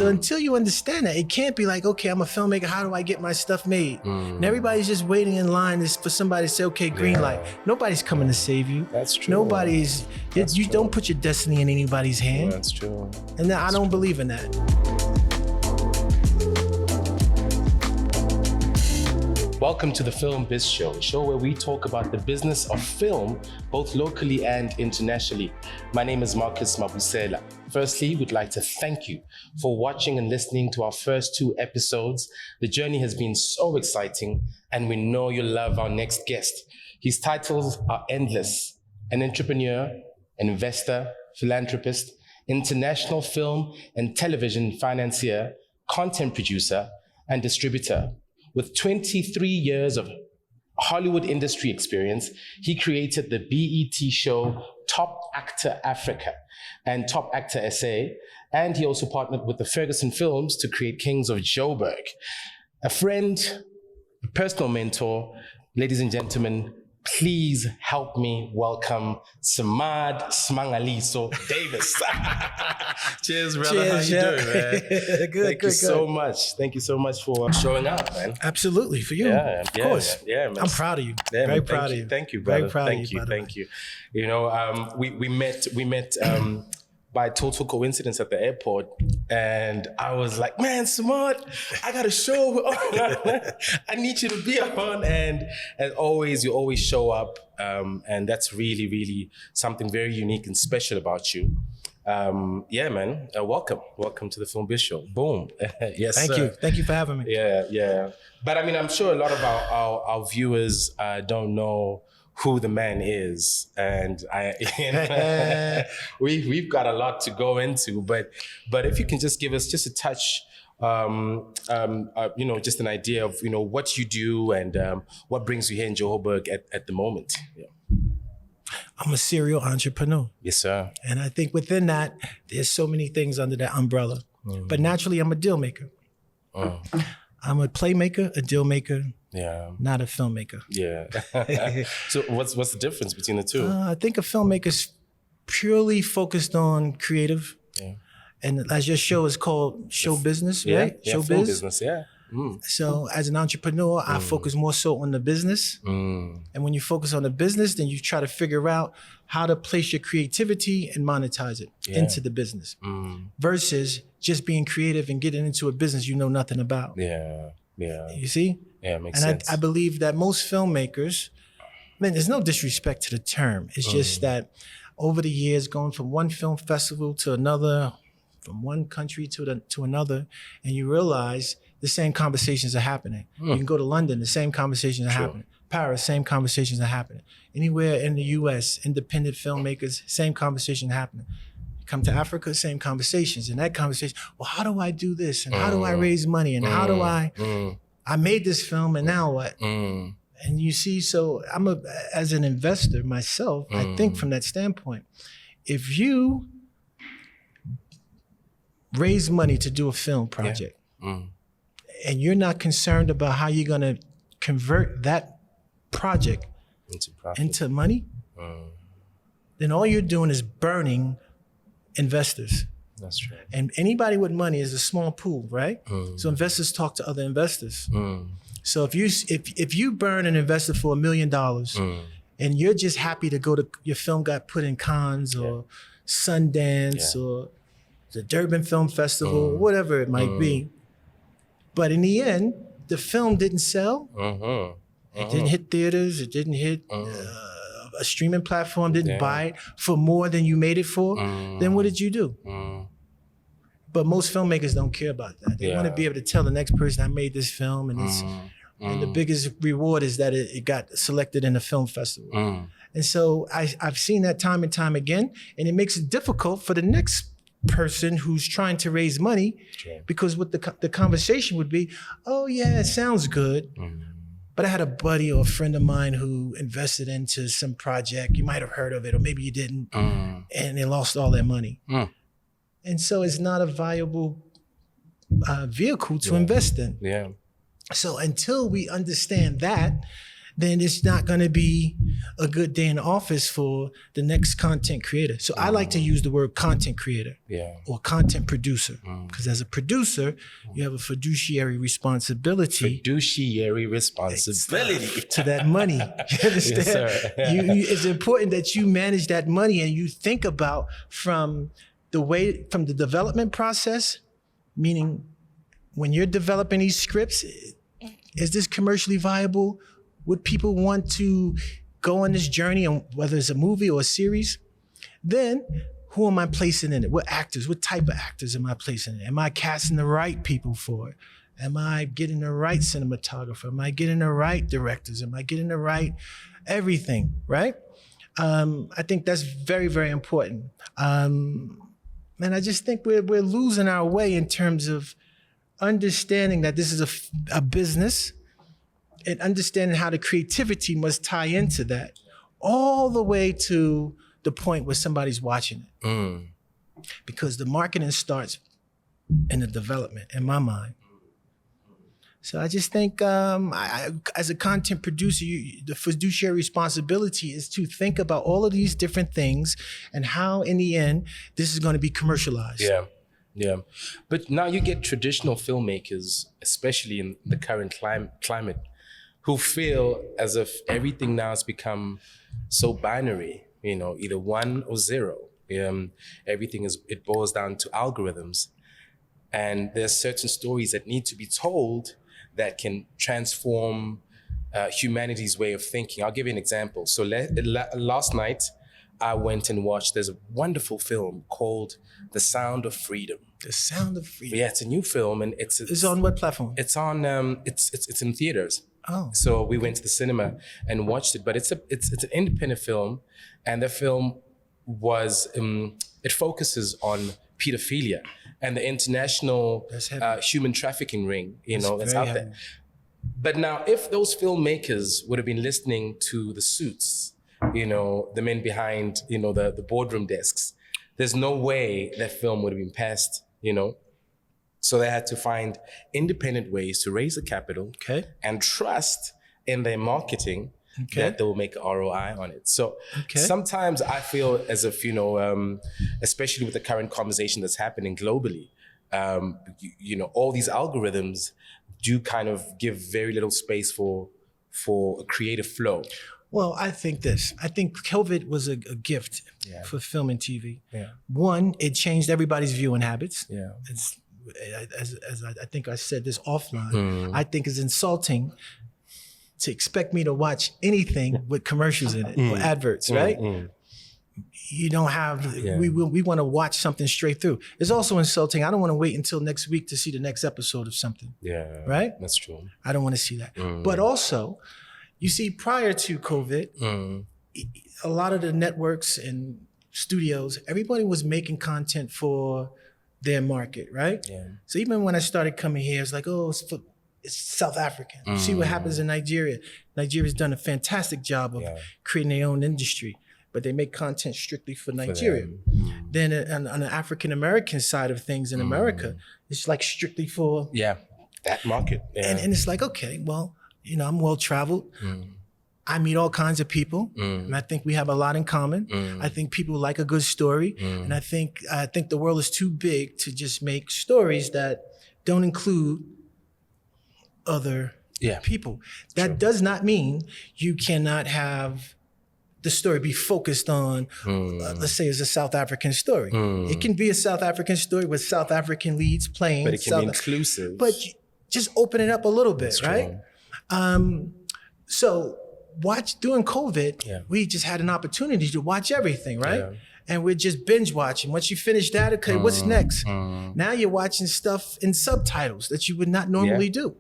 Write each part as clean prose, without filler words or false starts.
So until you understand that, it can't be like, okay, I'm a filmmaker, how do I get my stuff made? And everybody's just waiting in line for somebody to say, okay, green light. Nobody's coming to save you. That's true. Nobody's, you don't put your destiny in anybody's hand. That's true. And I don't believe in that. Welcome to the Film Biz Show, a show where we talk about the business of film, both locally and internationally. My name is Marcus Mabusela. Firstly, we'd like to thank you for watching and listening to our first 2 episodes. The journey has been so exciting, and we know you'll love our next guest. His titles are endless: an entrepreneur, an investor, philanthropist, international film and television financier, content producer, and distributor. With 23 years of Hollywood industry experience, he created the BET show Top Actor Africa and Top Actor SA, and he also partnered with the Ferguson Films to create Kings of Joburg. A friend, a personal mentor, ladies and gentlemen, please help me welcome Samad Smangaliso Davis. Cheers, brother. Cheers, How you doing, man? Good, Thank you so much. Thank you so much for showing up, man. Absolutely, for you. Of course. Man. I'm proud of you. Yeah, Very man. proud of you. Thank you, brother. Very proud Thank of you. Thank you. You know, we met by total coincidence at the airport, and I was like, man, Samad, I got a show. I need you to be on. And as always, you always show up. And that's really, really something very unique and special about you. Yeah, man. Welcome to the Film Biz Show. Boom. Yes, Thank you. Thank you for having me. Yeah. But I mean, I'm sure a lot of our viewers don't know who the man is, and we've got a lot to go into. But if you can just give us just a touch, just an idea of what you do and what brings you here in Joburg at the moment. Yeah. I'm a serial entrepreneur. Yes, sir. And I think within that, there's so many things under that umbrella. But naturally, I'm a deal maker. I'm a playmaker, a deal maker, not a filmmaker. Yeah. So what's the difference between the two? I think a filmmaker's purely focused on creative. Yeah. And as your show is called Show Business, right? Yeah, Show film biz. business, yeah. So as an entrepreneur, I focus more so on the business. And when you focus on the business, then you try to figure out how to place your creativity and monetize it into the business versus just being creative and getting into a business you know nothing about. Yeah. You see? Yeah, it makes sense. I believe that most filmmakers, man, there's no disrespect to the term. It's just that over the years, going from one film festival to another, from one country to another, and you realize the same conversations are happening. You can go to London, the same conversations are happening. Paris, same conversations are happening. Anywhere in the US, independent filmmakers, same conversation happening. Come to Africa, same conversations. And that conversation, well, how do I do this? And how do I raise money? And how do I made this film and now what? And you see, so as an investor myself, I think from that standpoint, if you raise money to do a film project and you're not concerned about how you're gonna convert that project into money, then all you're doing is burning investors. That's true. And anybody with money is a small pool, right? So investors talk to other investors. So if you burn an investor for $1 million and you're just happy to go to, your film got put in Cannes or Sundance or the Durban Film Festival, whatever it might be. But in the end, the film didn't sell. It didn't hit theaters. It didn't hit a streaming platform, didn't buy it for more than you made it for. Then what did you do? But most filmmakers don't care about that. They want to be able to tell the next person, I made this film, and it's and the biggest reward is that it got selected in a film festival. And so I've seen that time and time again, and it makes it difficult for the next person who's trying to raise money, because what the conversation would be, oh yeah, it sounds good, but I had a buddy or a friend of mine who invested into some project, you might have heard of it, or maybe you didn't, and they lost all their money. And so it's not a viable vehicle to invest in. So until we understand that, then it's not going to be a good day in the office for the next content creator. So I like to use the word content creator or content producer, because as a producer, you have a fiduciary responsibility. Fiduciary responsibility to that money. You understand? Yes, sir. It's important that you manage that money and you think about from the development process, meaning when you're developing these scripts, is this commercially viable? Would people want to go on this journey, on whether it's a movie or a series? Then who am I placing in it? What actors, what type of actors am I placing in it? Am I casting the right people for it? Am I getting the right cinematographer? Am I getting the right directors? Am I getting the right everything, right? I think that's very, very important. And I just think we're losing our way in terms of understanding that this is a business, and understanding how the creativity must tie into that, all the way to the point where somebody's watching it. Because the marketing starts in the development, in my mind. So I just think as a content producer, the fiduciary responsibility is to think about all of these different things and how in the end, this is going to be commercialized. Yeah. But now you get traditional filmmakers, especially in the current climate, who feel as if everything now has become so binary, either 1 or 0. Everything it boils down to algorithms. And there's certain stories that need to be told that can transform humanity's way of thinking. I'll give you an example. So last night, I went and watched, there's a wonderful film called The Sound of Freedom. The Sound of Freedom. Yeah, it's a new film, and it's on what platform? It's on it's in theaters. Oh. So we went to the cinema and watched it, but it's an independent film, and the film was it focuses on pedophilia and the international human trafficking ring, that's out there. But now, if those filmmakers would have been listening to the suits, the men behind, the boardroom desks, there's no way that film would have been passed, So they had to find independent ways to raise the capital and trust in their marketing that they will make an ROI on it. So sometimes I feel as if, especially with the current conversation that's happening globally, all these algorithms do kind of give very little space for a creative flow. Well, I think COVID was a gift for film and TV. Yeah. One, it changed everybody's viewing habits. Yeah. As I think I said this offline, I think it's insulting to expect me to watch anything with commercials in it or adverts, right? You don't have, we want to watch something straight through. It's also insulting. I don't want to wait until next week to see the next episode of something. Yeah. Right? That's true. I don't want to see that. But also, you see, prior to COVID, a lot of the networks and studios, everybody was making content for their market, right? Yeah. So even when I started coming here, it's like, it's South African. You see what happens in Nigeria. Nigeria's done a fantastic job of creating their own industry, but they make content strictly for Nigeria. Then on the African-American side of things in America, it's like strictly for... Yeah, that market. Yeah. And it's like, okay, well, I'm well-traveled. I meet all kinds of people, and I think we have a lot in common. I think people like a good story, and I think the world is too big to just make stories that don't include other people. That does not mean you cannot have the story be focused on, let's say it's a South African story. It can be a South African story with South African leads playing. But it can be inclusive. But just open it up a little bit, right? So during COVID, we just had an opportunity to watch everything, right? Yeah. And we're just binge watching. Once you finish that, okay, what's next? Now you're watching stuff in subtitles that you would not normally do.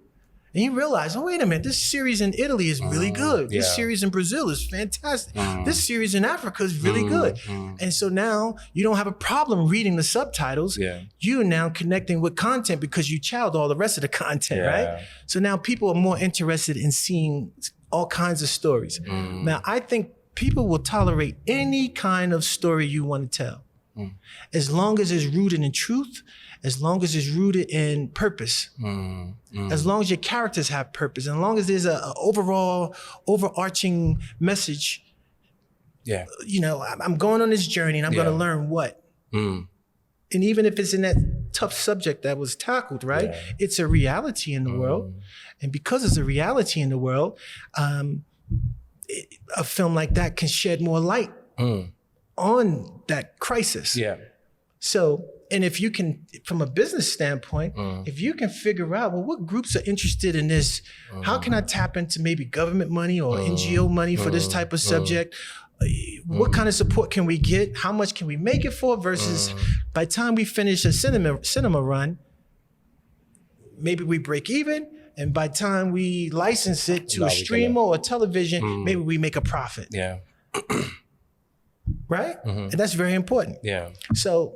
And you realize, oh, wait a minute, this series in Italy is really good. This series in Brazil is fantastic. This series in Africa is really good. And so now you don't have a problem reading the subtitles. You're now connecting with content because you chowed all the rest of the content, right? So now people are more interested in seeing all kinds of stories. Now, I think people will tolerate any kind of story you want to tell, as long as it's rooted in truth as long as it's rooted in purpose, as long as your characters have purpose, and as long as there's a overall overarching message. Yeah. You know, I'm going on this journey and I'm going to learn what. And even if it's in that tough subject that was tackled, right? Yeah. It's a reality in the world. And because it's a reality in the world, a film like that can shed more light on that crisis. Yeah. So, and if you can, from a business standpoint, if you can figure out, well, what groups are interested in this? How can I tap into maybe government money or NGO money for this type of subject? What kind of support can we get? How much can we make it for? Versus by the time we finish a cinema run, maybe we break even. And by the time we license it to a streamer or a television, maybe we make a profit. Yeah. Right? And that's very important. Yeah. So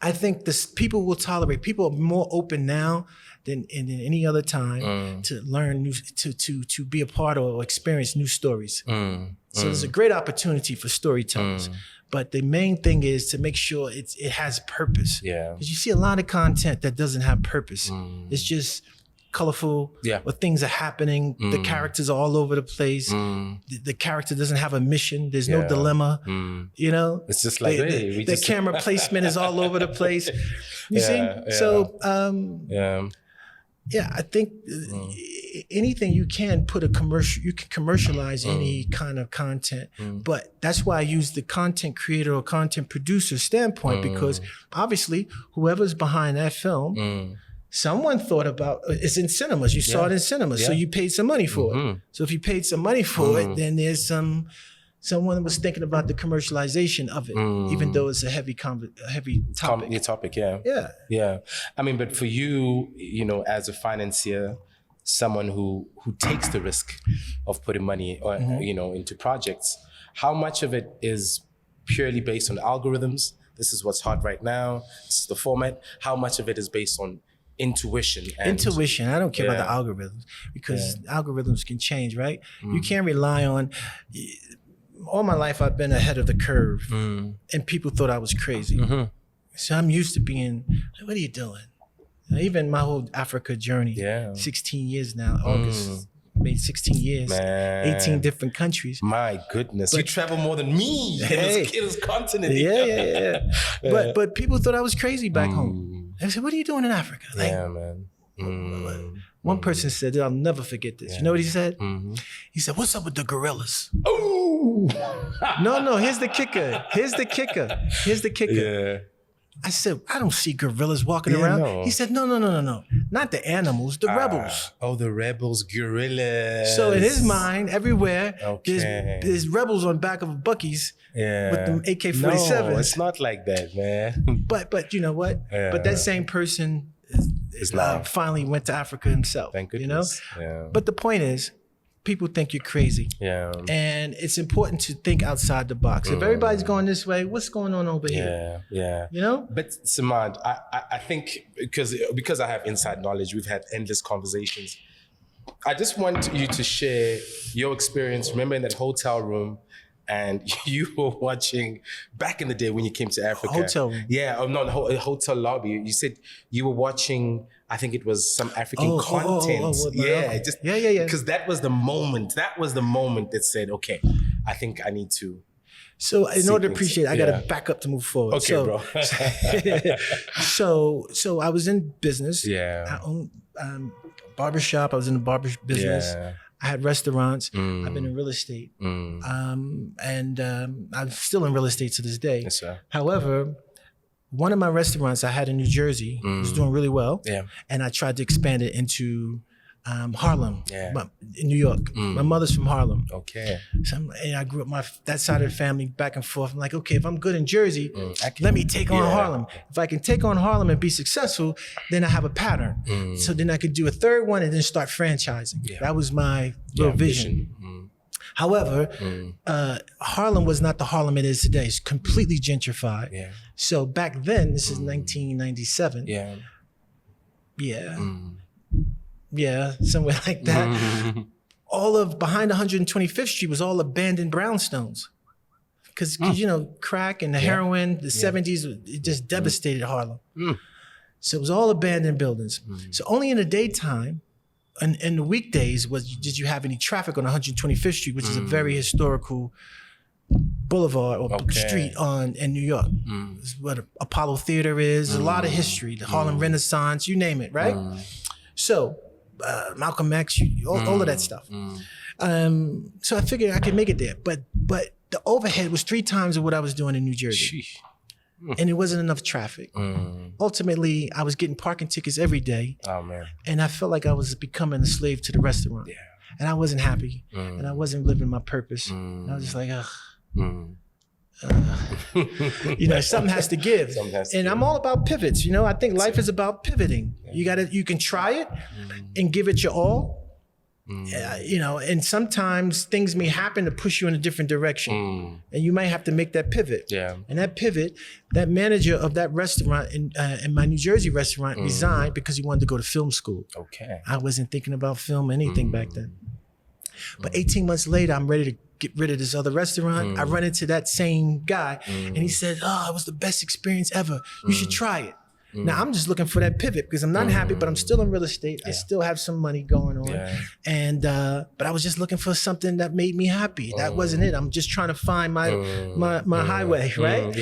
I think people will tolerate. People are more open now than in any other time to learn new, to be a part or experience new stories. So there's a great opportunity for storytellers. But the main thing is to make sure it has purpose. Yeah. Because you see a lot of content that doesn't have purpose. It's just colorful, or things are happening. The characters are all over the place. The character doesn't have a mission. There's no dilemma. You know, it's just like the camera placement is all over the place. You see? Yeah. So I think anything you can put you can commercialize any kind of content. But that's why I use the content creator or content producer standpoint, because obviously whoever's behind that film, someone thought about it's in cinemas. You saw it in cinemas, so you paid some money for it. So if you paid some money for it, then there's someone was thinking about the commercialization of it, even though it's a heavy topic. Yeah. I mean, but for you, you know, as a financier, someone who takes the risk of putting money, or you know, into projects, how much of it is purely based on algorithms? This is what's hot right now. This is the format. How much of it is based on intuition? Intuition. I don't care about the algorithms, because algorithms can change, right? You can't rely on. All my life, I've been ahead of the curve, and people thought I was crazy. So I'm used to being, what are you doing? Even my whole Africa journey, 16 years now, August made 16 years, 18 different countries. My goodness, you travel more than me in this continent. But people thought I was crazy back home. I said, what are you doing in Africa? Like, man. One person said, I'll never forget this. You know what he said? He said, what's up with the gorillas? Oh! No, here's the kicker. Yeah. I said, I don't see gorillas walking around. No. He said, no. Not the animals, the rebels. Oh, the rebels, gorillas. So in his mind, everywhere, there's rebels on back of Buc-ee's with them AK-47s. No, it's not like that, man. But you know what? Yeah. But that same person finally went to Africa himself. Thank goodness. You know? But the point is, people think you're crazy. And it's important to think outside the box. If everybody's going this way, what's going on over here? You know? But Samad, I think because I have inside knowledge, we've had endless conversations. I just want you to share your experience. Remember in that hotel room, and you were watching back in the day when you came to Africa. Hotel room. Yeah, hotel lobby. You said you were watching, I think it was some African content. Because that was the moment. That was the moment that said, okay, I think I need to. So in order to appreciate it, I got to back up to move forward. Okay, bro. So I was in business. I owned barbershop. I was in the barber business. I had restaurants. I've been in real estate. And I'm still in real estate to this day. Yes, sir. However, one of my restaurants I had in New Jersey was doing really well. And I tried to expand it into Harlem, in New York. My mother's from Harlem. Okay. So I grew up that side of the family back and forth. I'm like, okay, if I'm good in Jersey, let me take on Harlem. If I can take on Harlem and be successful, then I have a pattern. So then I could do a third one and then start franchising. That was my little vision. However, Harlem was not the Harlem it is today. It's completely gentrified. So back then, this is 1997. Yeah, somewhere like that. All of behind 125th Street was all abandoned brownstones. Because you know, crack and the heroin, the 70s, it just devastated Harlem. So it was all abandoned buildings. So only in the daytime, and in the weekdays, did you have any traffic on 125th Street, which is a very historical boulevard or street in New York. It's where the Apollo Theater is. A lot of history, the Harlem Renaissance, you name it, right? So Malcolm X, all of that stuff. So I figured I could make it there, but the overhead was 3 times of what I was doing in New Jersey. Sheesh. And it wasn't enough traffic. Ultimately, I was getting parking tickets every day. Oh man. And I felt like I was becoming a slave to the restaurant. Yeah. And I wasn't happy. And I wasn't living my purpose. And I was just like, ugh. You know, something has to give. And I'm all about pivots. You know, I think life is about pivoting. You can try it and give it your all. You know, and sometimes things may happen to push you in a different direction, and you might have to make that pivot. Yeah. And that pivot, that manager of that restaurant in my New Jersey restaurant resigned because he wanted to go to film school. Okay. I wasn't thinking about film or anything back then. But 18 months later, I'm ready to get rid of this other restaurant. I run into that same guy, and he said, "Oh, it was the best experience ever. You should try it." Now I'm just looking for that pivot because I'm not happy, but I'm still in real estate. I still have some money going on, and but I was just looking for something that made me happy. That wasn't it. I'm just trying to find my highway, right?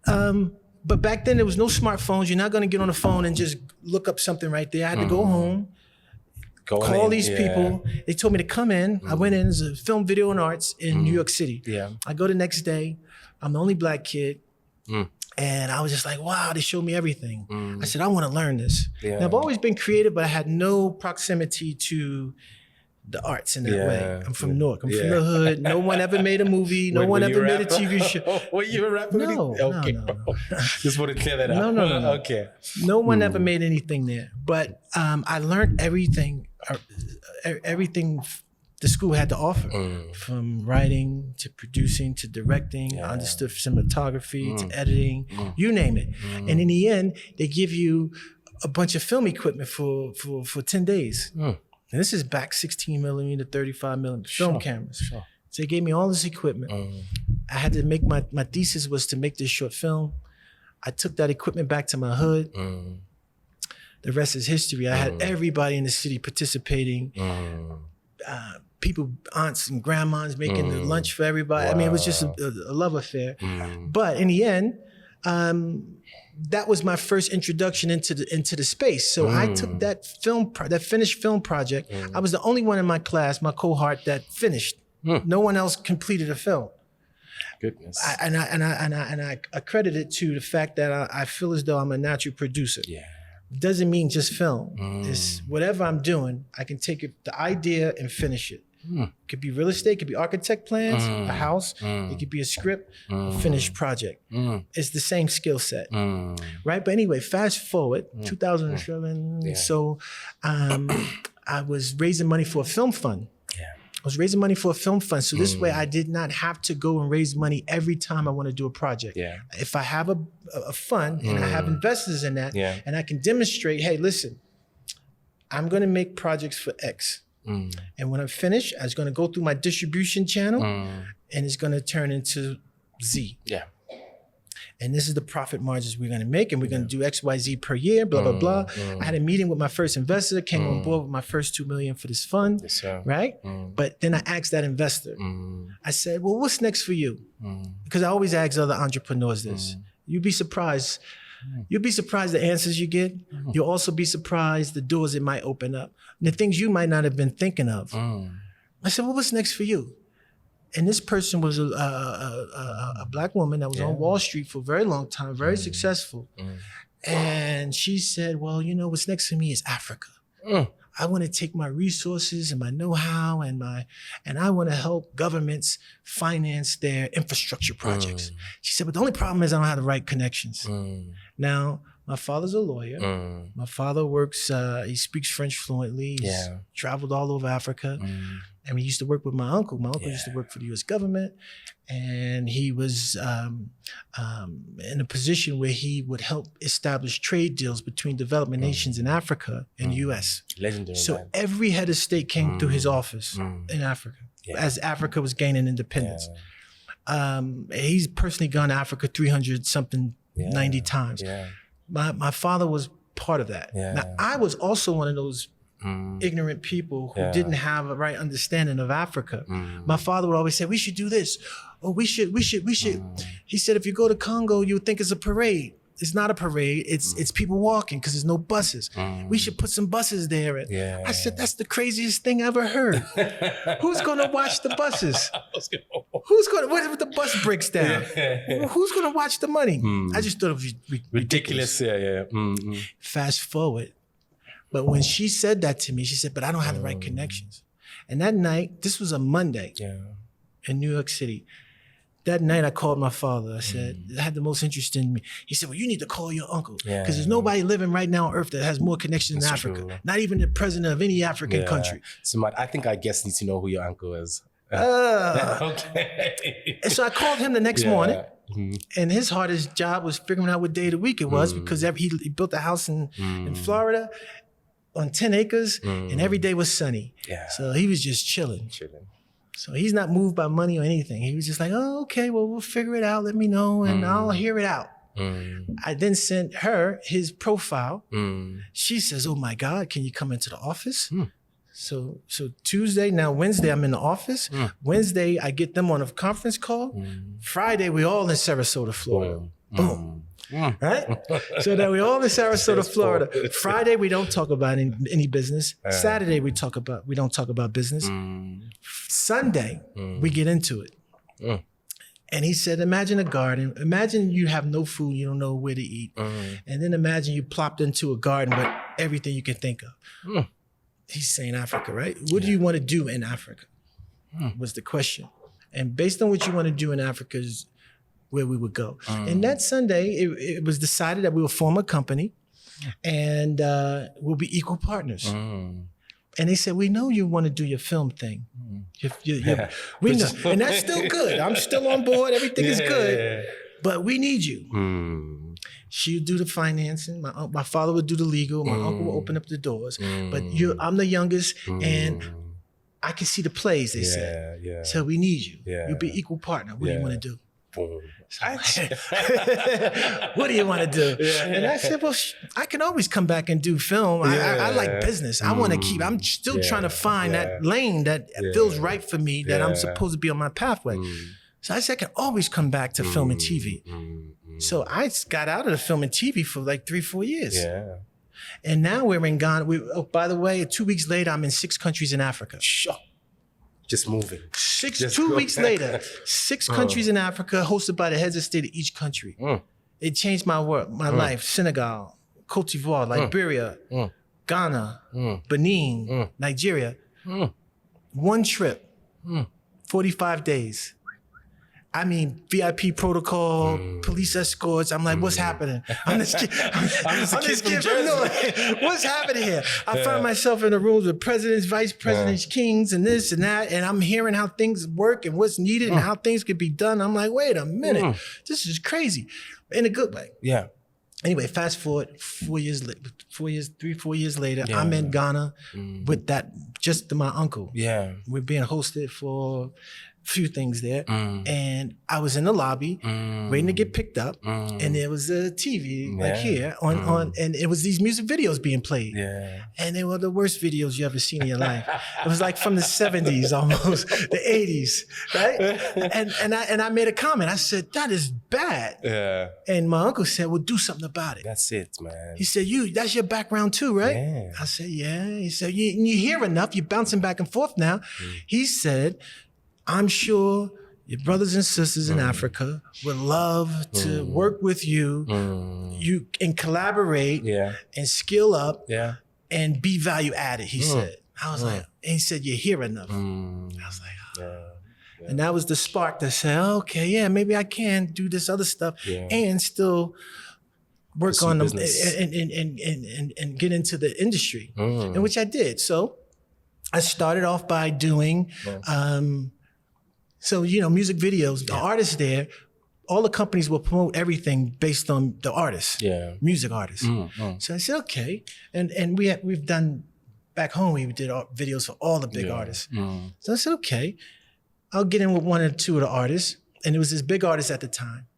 But back then there was no smartphones. You're not going to get on the phone and just look up something right there. I had to go home, call these people. They told me to come in. I went in as a film, video, and arts in New York City. I go the next day. I'm the only black kid. And I was just like, wow, they showed me everything. I said, I want to learn this. Now, I've always been creative, but I had no proximity to the arts in that way. I'm from Newark. I'm from the hood. No one ever made a movie. No one ever made a TV show. Were you a rapper? No, okay. no. Just want to clear that up. No. Okay. No one ever made anything there. But I learned everything the school had to offer, from writing to producing to directing. I understood cinematography to editing, you name it. And in the end, they give you a bunch of film equipment for 10 days. And this is back 16 millimeter, 35 millimeter film cameras. So they gave me all this equipment. I had to make my thesis was to make this short film. I took that equipment back to my hood. The rest is history. I had everybody in the city participating. People, aunts and grandmas making the lunch for everybody. I mean, it was just a love affair. But in the end, that was my first introduction into the space. So I took that finished film project. I was the only one in my class, my cohort, that finished. No one else completed a film. Goodness. I credit it to the fact that I feel as though I'm a natural producer. Doesn't mean just film. It's whatever I'm doing, I can take the idea and finish it. It could be real estate, it could be architect plans, a house, it could be a script, a finished project. It's the same skill set, right? But anyway, fast forward, 2007, so I was raising money for a film fund. I was raising money for a film fund. So this way I did not have to go and raise money every time I want to do a project. If I have a fund and I have investors in that and I can demonstrate, hey, listen, I'm going to make projects for X. And when I'm finished, I'm going to go through my distribution channel and it's going to turn into Z. And this is the profit margins we're going to make, and we're going to do X, Y, Z per year, blah, blah, blah. I had a meeting with my first investor, came on board with my first $2 million for this fund, right? But then I asked that investor, I said, well, what's next for you? Because I always ask other entrepreneurs this. You'd be surprised. You'll be surprised the answers you get. You'll also be surprised the doors it might open up, and the things you might not have been thinking of. I said, well, what's next for you? And this person was a black woman that was on Wall Street for a very long time, very successful. And she said, well, you know, what's next for me is Africa. I want to take my resources and my know-how and I want to help governments finance their infrastructure projects. She said, but the only problem is I don't have the right connections. Now, my father's a lawyer. My father works, he speaks French fluently. He's traveled all over Africa. And he used to work with my uncle. My uncle used to work for the US government. And he was in a position where he would help establish trade deals between developing nations in Africa and the US. Legendary. So every head of state came through his office in Africa as Africa was gaining independence. He's personally gone to Africa 300 something, 90 times. My father was part of that. Yeah. Now, I was also one of those ignorant people who didn't have a right understanding of Africa. My father would always say, we should do this. Or we should. He said, if you go to Congo, you would think it's a parade. It's not a parade. It's people walking because there's no buses. We should put some buses there. I said, that's the craziest thing I ever heard. Who's going to watch the buses? Who's going to, what if the bus breaks down? Who's going to watch the money? I just thought it was ridiculous. Fast forward. But when she said that to me, she said, but I don't have the right connections. And that night, this was a Monday in New York City. That night I called my father. I said, I had the most interest in me. He said, well, you need to call your uncle. Because there's nobody living right now on earth that has more connections in Africa. True. Not even the president of any African country. So I think I guess need to know who your uncle is. Okay. And so I called him the next morning. And his hardest job was figuring out what day of the week it was because he built a house in Florida on 10 acres and every day was sunny. So he was just chilling. So he's not moved by money or anything. He was just like, oh, okay, well, we'll figure it out. Let me know and I'll hear it out. I then sent her his profile. She says, oh my God, can you come into the office? So Tuesday, now Wednesday, I'm in the office. Wednesday, I get them on a conference call. Friday, we all in Sarasota, Florida. Boom. Right? So that we all in Sarasota, Florida. Friday, we don't talk about any business. Saturday, we don't talk about business. Sunday, we get into it. And he said, imagine a garden. Imagine you have no food, you don't know where to eat. And then imagine you plopped into a garden with everything you can think of. He's saying Africa, right? What do you want to do in Africa? Was the question. And based on what you want to do in Africa is where we would go. And that Sunday, it was decided that we will form a company and we'll be equal partners. And they said, we know you want to do your film thing. We know. And that's still good. I'm still on board. Everything is good. But we need you. She would do the financing. My father would do the legal. My uncle would open up the doors. But I'm the youngest and I can see the plays, they said. So we need you. You'll be equal partner. What do you want to do? What do you want to do? And I said, well, I can always come back and do film. I like business. I want to keep, I'm still trying to find that lane that feels right for me, that I'm supposed to be on my pathway. So I said, I can always come back to film and TV. So I got out of the film and TV for like 3-4 years. And now we're in Ghana. By the way, 2 weeks later, I'm in 6 countries in Africa. Just moving. 2 weeks later, 6 countries in Africa hosted by the heads of state of each country. It changed my work, my life. Senegal, Cote d'Ivoire, Liberia, Ghana, Benin, Nigeria. One trip, 45 days. I mean, VIP protocol, police escorts. I'm like, what's happening? I'm this kid from Jersey. What's happening here? I find myself in the rooms with presidents, vice presidents, kings, and this and that. And I'm hearing how things work and what's needed and how things could be done. I'm like, wait a minute. This is crazy in a good way. Anyway, fast forward 4 years later, 3-4 years later, I'm in Ghana with just my uncle. We're being hosted for few things there. And I was in the lobby waiting to get picked up. And there was a TV like here on and it was these music videos being played. And they were the worst videos you ever seen in your life. It was like from the 70s almost, the 80s, right? And I made a comment. I said, that is bad. And my uncle said, well, do something about it. That's it, man. He said, that's your background too, right? I said, yeah. He said, you hear enough. You're bouncing back and forth now. He said, I'm sure your brothers and sisters in Africa would love to work with you. You can collaborate and skill up and be value added, he said. I was like, and he said, you're here enough. I was like, And that was the spark that said, okay, maybe I can do this other stuff and still work on them and get into the industry, and which I did. So I started off by doing music videos, the artists there, all the companies will promote everything based on the artists, music artists. So I said, okay. And we've done, back home, we did videos for all the big artists. So I said, okay, I'll get in with 1 or 2 of the artists. And it was this big artist at the time.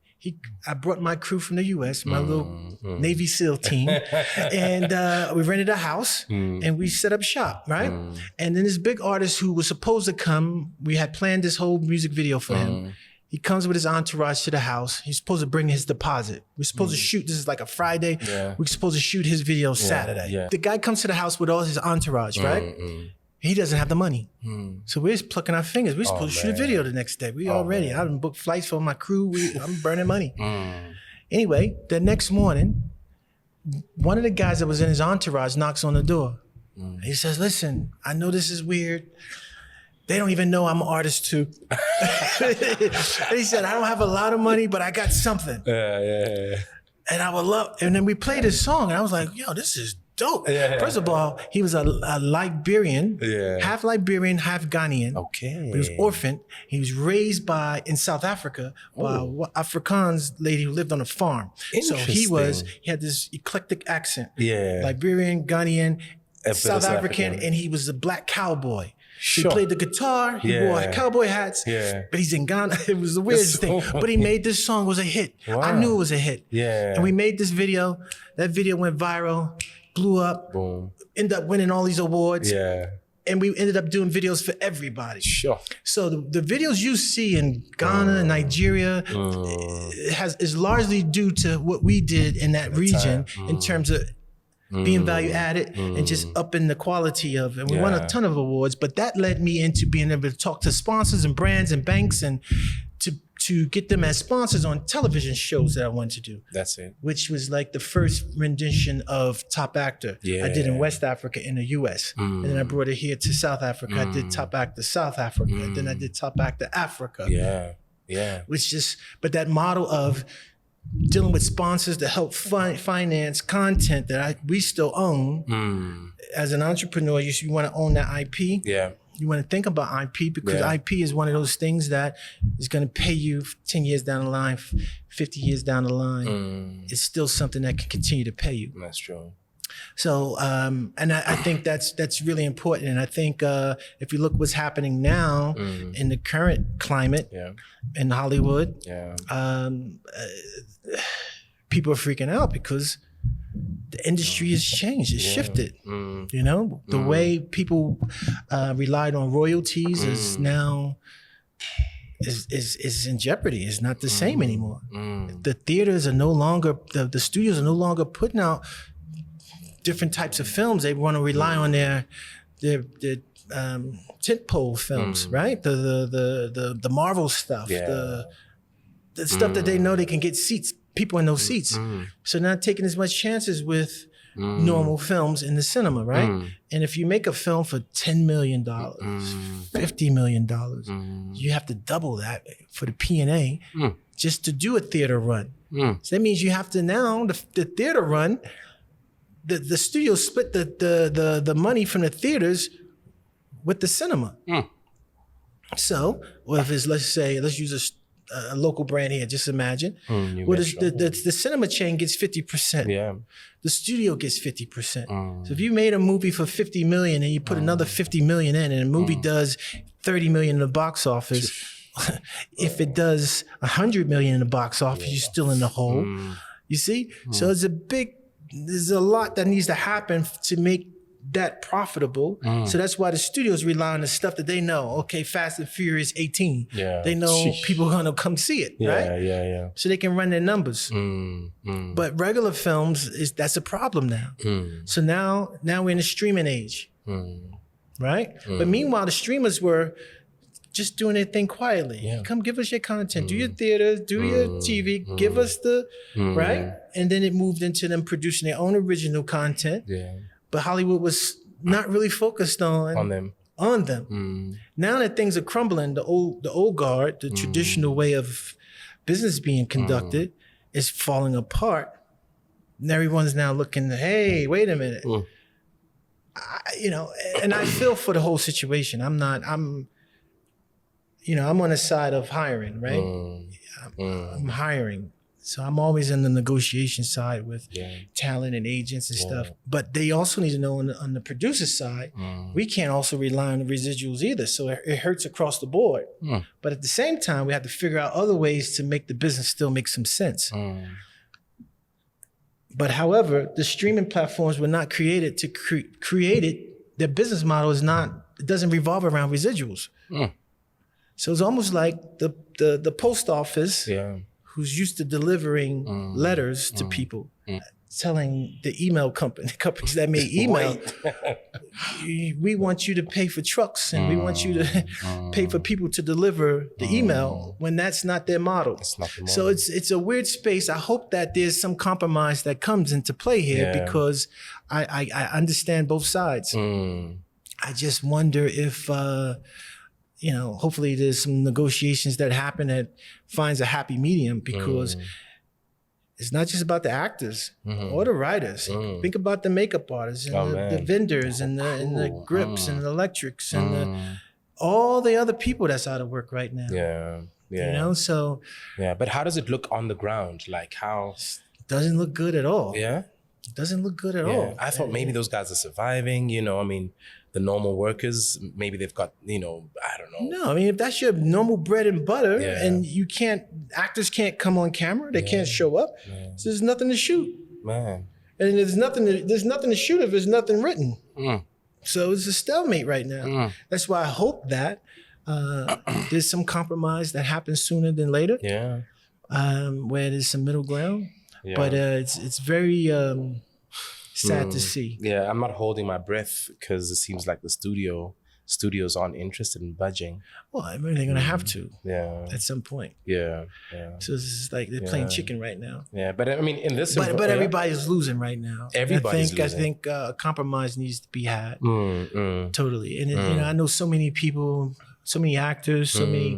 I brought my crew from the U.S., my little Navy SEAL team, and we rented a house and we set up shop, right? And then this big artist who was supposed to come, we had planned this whole music video for him. He comes with his entourage to the house. He's supposed to bring his deposit. We're supposed to shoot, this is like a Friday. Yeah. We're supposed to shoot his video Saturday. Yeah. The guy comes to the house with all his entourage, right? He doesn't have the money. So we're just plucking our fingers. We're supposed to shoot a video the next day. We already, I done booked flights for my crew. I'm burning money. Anyway, the next morning, one of the guys that was in his entourage knocks on the door. He says, listen, I know this is weird. They don't even know I'm an artist too. And he said, I don't have a lot of money, but I got something. Yeah. And I would love, and then we played his song and I was like, yo, this is dope. Yeah. First of all, he was a Liberian, half Liberian, half Ghanaian. Okay. He was orphaned. He was raised in South Africa by a Afrikaans lady who lived on a farm. So he had this eclectic accent. Yeah. Liberian, Ghanaian, South African, African. and he was a black cowboy. Sure. He played the guitar, he wore cowboy hats, but he's in Ghana. It was the weirdest thing. But he made this song, was a hit. Wow. I knew it was a hit. Yeah. And we made this video. That video went viral, blew up, Boom. ended up winning all these awards. Yeah. And we ended up doing videos for everybody. Sure. So the videos you see in Ghana, Nigeria, is largely due to what we did in that region in terms of being value added and just upping the quality of it. And we won a ton of awards, but that led me into being able to talk to sponsors and brands and banks and to get them as sponsors on television shows that I wanted to do. That's it. Which was like the first rendition of Top Actor I did in West Africa in the US. And then I brought it here to South Africa. I did Top Actor South Africa. And then I did Top Actor Africa. Yeah. But that model of dealing with sponsors to help finance content that we still own. As an entrepreneur, you want to own that IP. Yeah. You want to think about IP because IP is one of those things that is going to pay you 10 years down the line, 50 years down the line. It's still something that can continue to pay you. That's true. So, and I think that's really important. And I think if you look what's happening now in the current climate in Hollywood, people are freaking out because the industry has changed. It's shifted. You know, the way people relied on royalties is now is in jeopardy. It's not the same anymore. The theaters are no longer, the studios are no longer putting out different types of films. They want to rely on their tentpole films, right? The Marvel stuff, the stuff that they know they can get people in those seats. So not taking as much chances with normal films in the cinema, right? And if you make a film for $10 million, $50 million, you have to double that for the P&A just to do a theater run. So that means you have to now, the theater run, the studio split the money from the theaters with the cinema. So, well, if it's, let's use a local brand here, just imagine. The cinema chain gets 50%. Yeah. The studio gets 50%. So if you made a movie for 50 million and you put another 50 million in and the movie does 30 million in the box office, if it does 100 million in the box office, you're still in the hole. You see? So there's a lot that needs to happen to make that profitable. So that's why the studios rely on the stuff that they know. Okay, Fast and Furious 18. They know people are gonna come see it, right? Yeah. So they can run their numbers. But regular films, that's a problem now. So now we're in a streaming age, right? But meanwhile, the streamers were just doing their thing quietly. Come give us your content, do your theaters, do your TV, give us right? And then it moved into them producing their own original content. But Hollywood was not really focused on them. Now that things are crumbling, the old guard, the traditional way of business being conducted is falling apart. And everyone's now looking, hey, wait a minute. And I feel for the whole situation. I'm on the side of hiring, right? I'm hiring. So I'm always in the negotiation side with Yeah. talent and agents and Yeah. stuff. But they also need to know on the producer side, we can't also rely on the residuals either. So it hurts across the board. But at the same time, we have to figure out other ways to make the business still make some sense. But however, the streaming platforms were not created to create it. Their business model is not, it doesn't revolve around residuals. So it's almost like the post office, Yeah. who's used to delivering letters to people, telling the email companies that made email, we want you to pay for trucks and we want you to pay for people to deliver the email, when that's not their model. It's not the So model. it's a weird space. I hope that there's some compromise that comes into play here, Yeah. because I understand both sides. I just wonder if hopefully there's some negotiations that happen that finds a happy medium, because it's not just about the actors or the writers. Think about the makeup artists and the vendors and the grips and the electrics and all the other people that's out of work right now. Yeah. Yeah. So Yeah. But how does it look on the ground? Like how? it doesn't look good at all. Yeah. It doesn't look good at Yeah. all. I thought maybe those guys are surviving. I mean, the normal workers, maybe they've got, I don't know. No, I mean, if that's your normal bread and butter, Yeah. and actors can't come on camera, they can't show up, so there's nothing to shoot. Man. And there's nothing to shoot if there's nothing written. So it's a stalemate right now. That's why I hope that there's some compromise that happens sooner than later, Yeah. where there's some middle ground. Yeah. But it's very sad to see. Yeah, I'm not holding my breath because it seems like the studios aren't interested in budging. Well, I mean, they're going to have to Yeah. at some point. Yeah. Yeah. So this is like they're playing chicken right now. Yeah. But I mean, in this. But everybody's losing right now. Everybody's losing. I think a compromise needs to be had. Totally. And I know so many people, so many actors, so many,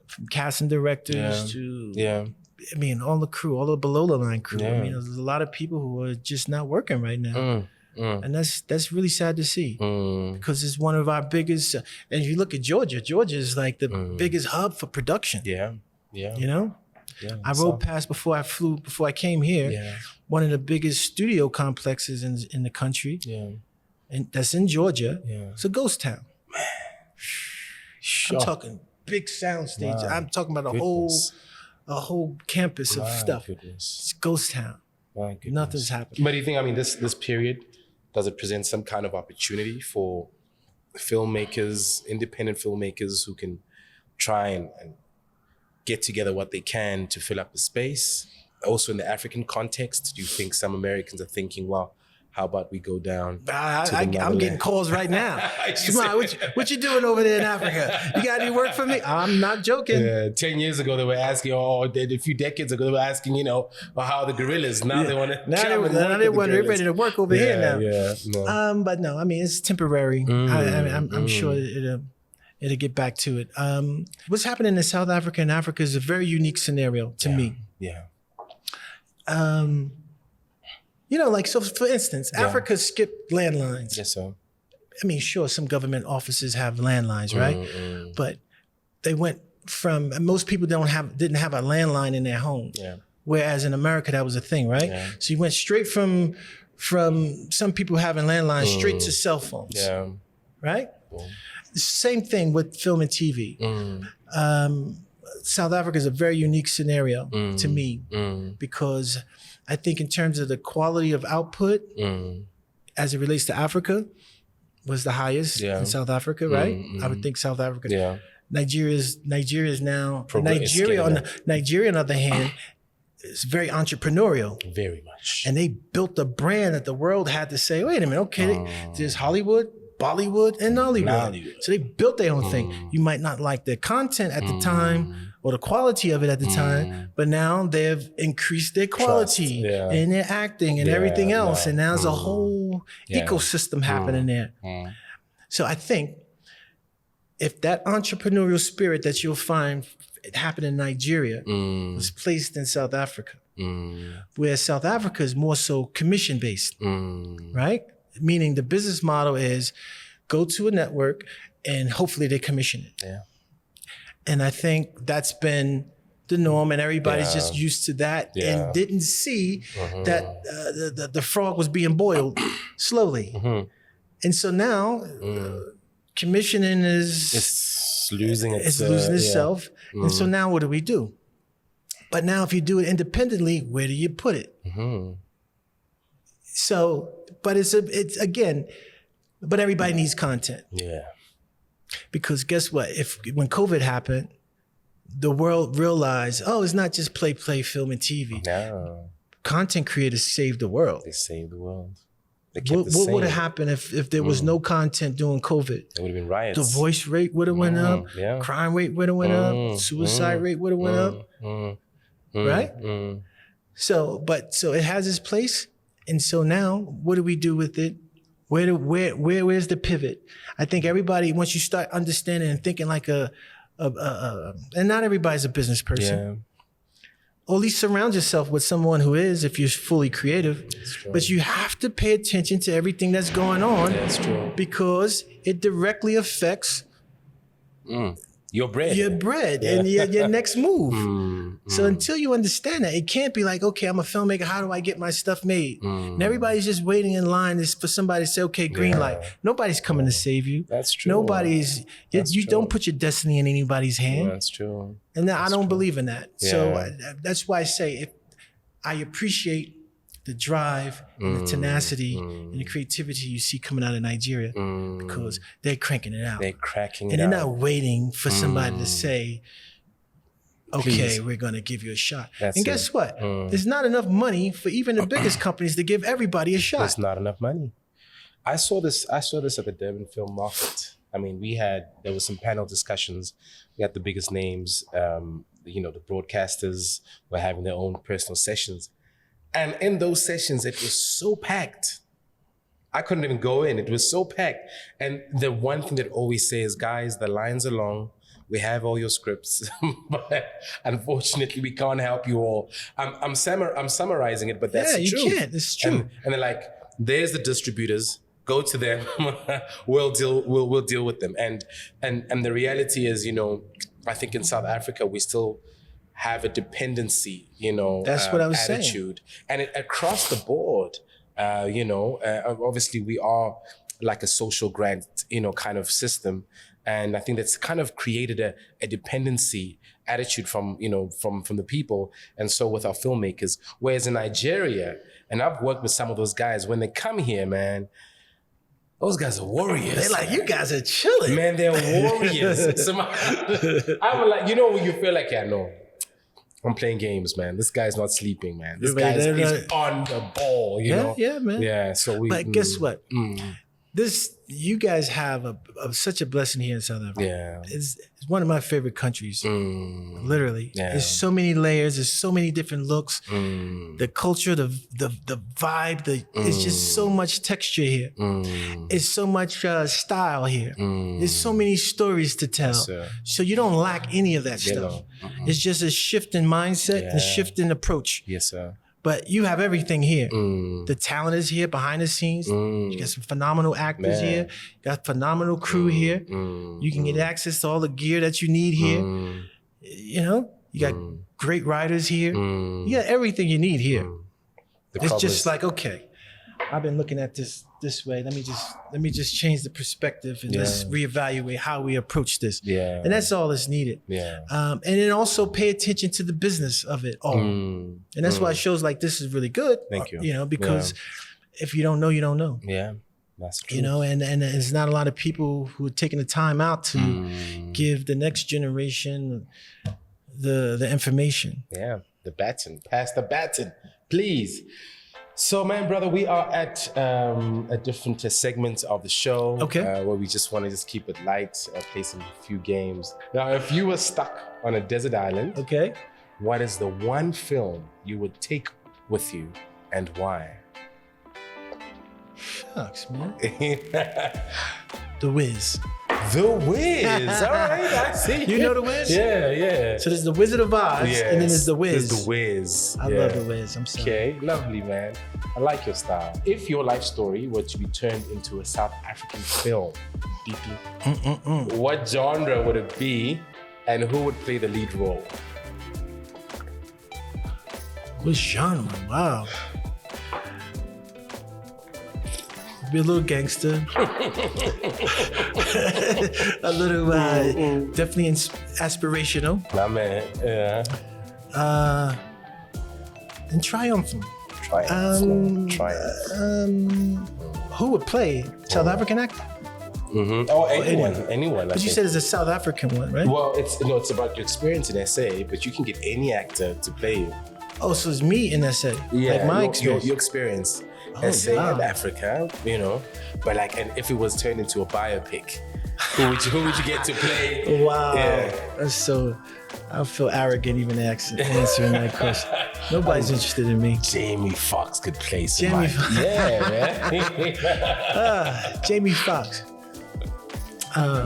from casting directors to Yeah. I mean, all the crew, all the below the line crew. Yeah. I mean, there's a lot of people who are just not working right now, and that's really sad to see, because it's one of our biggest. And if you look at Georgia, Georgia is like the biggest hub for production. Yeah. Yeah. Yeah. I rode past before I came here. Yeah. One of the biggest studio complexes in the country, Yeah. and that's in Georgia. Yeah. It's a ghost town. Sure. I'm talking big sound stage. My I'm talking about goodness. a whole campus of My stuff. goodness. It's ghost town. My goodness. Nothing's happening. But do you think, I mean, this period, does it present some kind of opportunity for filmmakers, independent filmmakers who can try and get together what they can to fill up the space? Also in the African context, do you think some Americans are thinking, well, how about we go down to the I'm getting motherland? calls right now. You Come on, what you doing over there in Africa? You got any work for me? I'm not joking. Yeah, 10 years ago they were asking, or a few decades ago they were asking, well, how are the gorillas? Now they want to Now they're ready to work over here now. Yeah, no. But no, I mean, it's temporary. I'm sure it'll get back to it. What's happening in South Africa and Africa is a very unique scenario to me. Yeah. Like, so for instance, Africa skipped landlines. Yes, sir. I mean, sure, some government offices have landlines, right? But they went from, most people didn't have a landline in their home. Yeah. Whereas in America, that was a thing, right? Yeah. So you went straight from some people having landlines straight to cell phones, Yeah. right? Same thing with film and TV. South Africa is a very unique scenario to me because I think in terms of the quality of output as it relates to Africa was the highest in South Africa, right? I would think South Africa. Yeah. Nigeria is now Progress Nigeria on scale. Nigeria on the other hand is very entrepreneurial. Very much. And they built a brand that the world had to say, wait a minute, okay, there's Hollywood, Bollywood, and Nollywood. So they built their own thing. You might not like their content at the time or the quality of it at the time, but now they've increased their quality and their acting and everything else. And now there's a whole ecosystem happening there. So I think if that entrepreneurial spirit that you'll find happened in Nigeria was placed in South Africa, where South Africa is more so commission based, right? Meaning the business model is go to a network and hopefully they commission it. Yeah. And I think that's been the norm, and everybody's Yeah. just used to that Yeah. and didn't see that the frog was being boiled slowly. And so now commissioning It's losing its, it's losing yeah. itself. And so now what do we do? But now if you do it independently, where do you put it? So, but it's again, but everybody needs content. Yeah. Because guess what? When COVID happened, the world realized, oh, it's not just play, film, and TV. No. Content creators saved the world. They saved the world. They kept What would have same. happened if there was no content during COVID? It would have been riots. Divorce rate would have went up. yeah. Crime rate would have went up. Suicide rate would have went up. Right? So it has its place. And so now, what do we do with it? Where's the pivot? I think everybody, once you start understanding and thinking like and not everybody's a business person. Yeah. Or at least surround yourself with someone who is, if you're fully creative. true. But you have to pay attention to everything that's going on. That's true. Because it directly affects Your bread. your bread and your next move. So until you understand that, it can't be like, okay, I'm a filmmaker. How do I get my stuff made? And everybody's just waiting in line for somebody to say, okay, green light. Nobody's coming to save you. That's true. Nobody's. You true. don't put your destiny in anybody's hand. That's true. And I don't believe in that. So Yeah. that's why I say I appreciate the drive and the tenacity and the creativity you see coming out of Nigeria because they're cranking it out. They're cracking And it they're out. not waiting for somebody to say, okay, Please. we're going to give you a shot. That's and it. guess what? There's not enough money for even the biggest companies to give everybody a shot. There's not enough money. I saw this at the Durban Film Market. I mean, there was some panel discussions. We had the biggest names, the broadcasters were having their own personal sessions. And in those sessions, it was so packed. I couldn't even go in. It was so packed. And the one thing that always says, guys, the lines are long. We have all your scripts, but unfortunately, we can't help you all. I'm summarizing it, but that's the you truth. can't. It's true. And they're like, there's the distributors. Go to them. We'll deal with them. And the reality is, I think in South Africa we still have a dependency, That's what I was saying. attitude, and across the board, obviously we are like a social grant, kind of system, and I think that's kind of created a dependency attitude from the people, and so with our filmmakers. Whereas in Nigeria, and I've worked with some of those guys, when they come here, man. Those guys are warriors. They're like, you guys are chilling. Man, they're warriors. I would like, when you feel like, yeah, no, I'm playing games, man. This guy's not sleeping, man. This guy is on the ball, Yeah, man. Yeah, so But guess what? You guys have such a blessing here in South Africa. Yeah. It's one of my favorite countries. Literally. Yeah. There's so many layers. There's so many different looks. The culture, the vibe, it's just so much texture here. It's so much style here. There's so many stories to tell. sir. So you don't lack any of that stuff. It's just a shift in mindset and a shift in approach. Yes, sir. But you have everything here. The talent is here behind the scenes. You got some phenomenal actors Man. here. You got phenomenal crew here. You can get access to all the gear that you need here. You got great writers here. You got everything you need here. It's just like, okay, I've been looking at this way. Let me just change the perspective and let's reevaluate how we approach this. Yeah. And that's all that's needed. Yeah. And then also pay attention to the business of it all. And that's why shows like this is really good. Thank you. Because if you don't know, you don't know. Yeah, that's true. And there's not a lot of people who are taking the time out to give the next generation the information. Yeah, the baton. Pass the baton, please. So, man, brother, we are at a different segment of the show. Okay. Where we just want to keep it light, play some few games. Now, if you were stuck on a desert island, Okay. what is the one film you would take with you and why? Shucks, man. The Wiz. The Wiz. All right, I see. You know The Wiz? Yeah. So there's the Wizard of Oz, and then there's the Wiz. There's the Wiz. I love the Wiz. I'm sorry. Okay, lovely, man. I like your style. If your life story were to be turned into a South African film, what genre would it be, and who would play the lead role? What genre? Wow. Be a little gangster. A little, definitely aspirational. My man. Yeah. And triumphant. Triumph. Who would play? South African actor? Mm-hmm. Oh, anyone. But you said it's a South African one, right? Well, it's about your experience in SA, but you can get any actor to play you. Oh, so it's me in SA. Yeah, like my experience. Your experience. Oh, SA wow. and Africa, you know. But like, and if it was turned into a biopic, who would you get to play? Wow. Yeah. That's so, I feel arrogant even answering that question. Nobody's interested in me. Jamie Foxx could play Jamie somebody. Yeah, man. Jamie Foxx.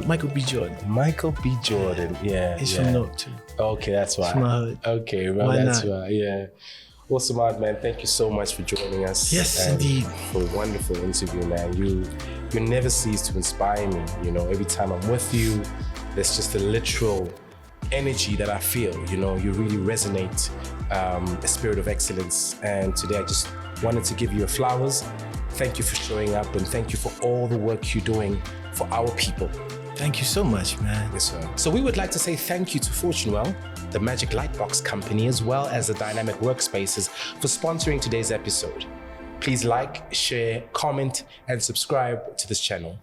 Michael B. Jordan. Michael B. Jordan. Yeah. He's yeah. from North too. Okay, that's why. It's my hood. Okay, well, Why that's not? why. Yeah. Awesome, man. Thank you so much for joining us. Yes, and indeed. for a wonderful interview, man. You never cease to inspire me. You know, every time I'm with you, there's just a literal energy that I feel. You know, you really resonate a spirit of excellence. And today I just wanted to give you your flowers. Thank you for showing up, and thank you for all the work you're doing for our people. Thank you so much, man. Yes, sir. So we would like to say thank you to Fortunewell, the Magic Lightbox Company, as well as the Dynamic Workspaces for sponsoring today's episode. Please like, share, comment, and subscribe to this channel.